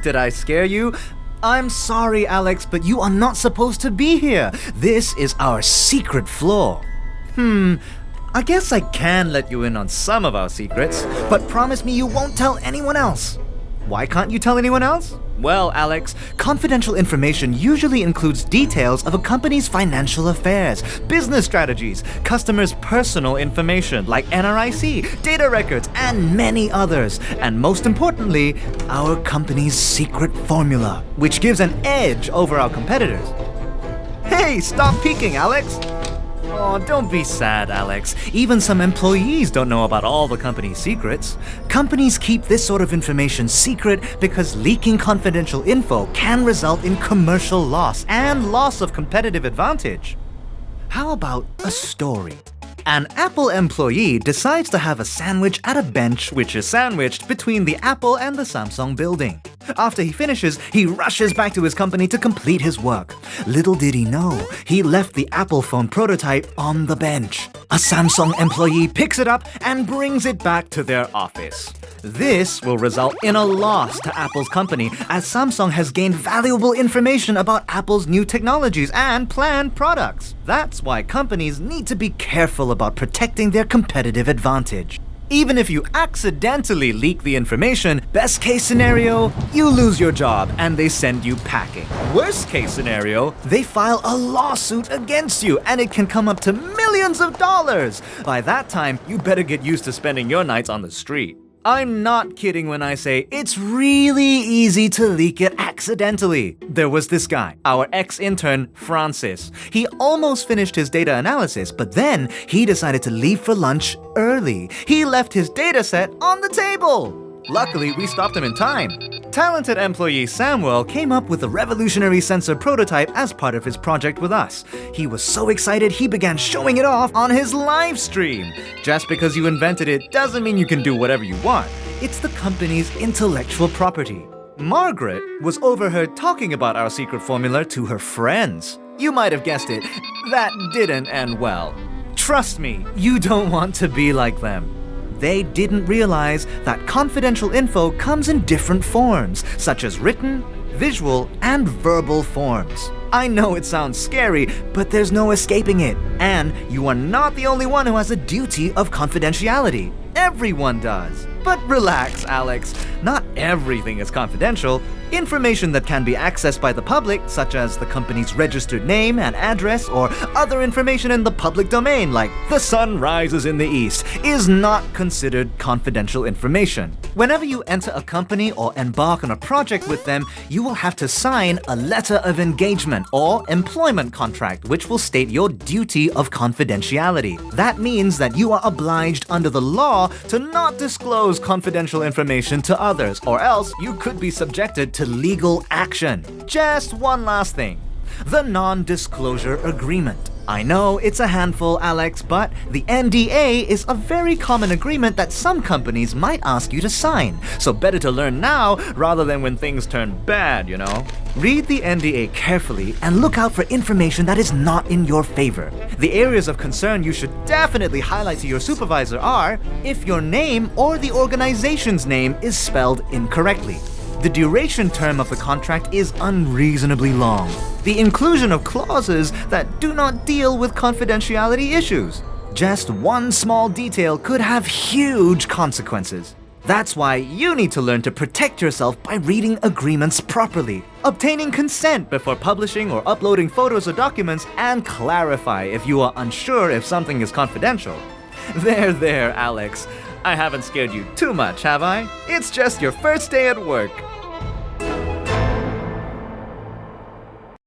Did I scare you? I'm sorry, Alex, but you are not supposed to be here. This is our secret floor. I guess I can let you in on some of our secrets, but promise me you won't tell anyone else. Why can't you tell anyone else? Well, Alex, confidential information usually includes details of a company's financial affairs, business strategies, customers' personal information like NRIC, data records, and many others. And most importantly, our company's secret formula, which gives an edge over our competitors. Hey, stop peeking, Alex! Oh, don't be sad, Alex. Even some employees don't know about all the company's secrets. Companies keep this sort of information secret because leaking confidential info can result in commercial loss and loss of competitive advantage. How about a story? An Apple employee decides to have a sandwich at a bench which is sandwiched between the Apple and the Samsung building. After he finishes, he rushes back to his company to complete his work. Little did he know, he left the Apple phone prototype on the bench. A Samsung employee picks it up and brings it back to their office. This will result in a loss to Apple's company as Samsung has gained valuable information about Apple's new technologies and planned products. That's why companies need to be careful about protecting their competitive advantage. Even if you accidentally leak the information, best case scenario, you lose your job and they send you packing. Worst case scenario, they file a lawsuit against you and it can come up to millions of dollars. By that time, you better get used to spending your nights on the street. I'm not kidding when I say it's really easy to leak it accidentally. There was this guy, our ex-intern, Francis. He almost finished his data analysis, but then he decided to leave for lunch early. He left his data set on the table. Luckily, we stopped him in time. Talented employee Samuel came up with a revolutionary sensor prototype as part of his project with us. He was so excited he began showing it off on his live stream. Just because you invented it doesn't mean you can do whatever you want. It's the company's intellectual property. Margaret was overheard talking about our secret formula to her friends. You might have guessed it, that didn't end well. Trust me, you don't want to be like them. They didn't realize that confidential info comes in different forms, such as written, visual, and verbal forms. I know it sounds scary, but there's no escaping it. And you are not the only one who has a duty of confidentiality. Everyone does. But relax, Alex. Not everything is confidential. Information that can be accessed by the public, such as the company's registered name and address, or other information in the public domain, like the sun rises in the east, is not considered confidential information. Whenever you enter a company or embark on a project with them, you will have to sign a letter of engagement or employment contract, which will state your duty of confidentiality. That means that you are obliged under the law to not disclose confidential information to others, or else you could be subjected to legal action. Just one last thing. The non-disclosure agreement. I know it's a handful, Alex, but the NDA is a very common agreement that some companies might ask you to sign. So better to learn now rather than when things turn bad, you know? Read the NDA carefully and look out for information that is not in your favor. The areas of concern you should definitely highlight to your supervisor are if your name or the organization's name is spelled incorrectly. The duration term of the contract is unreasonably long. The inclusion of clauses that do not deal with confidentiality issues. Just one small detail could have huge consequences. That's why you need to learn to protect yourself by reading agreements properly, obtaining consent before publishing or uploading photos or documents, and clarify if you are unsure if something is confidential. There, Alex. I haven't scared you too much, have I? It's just your first day at work.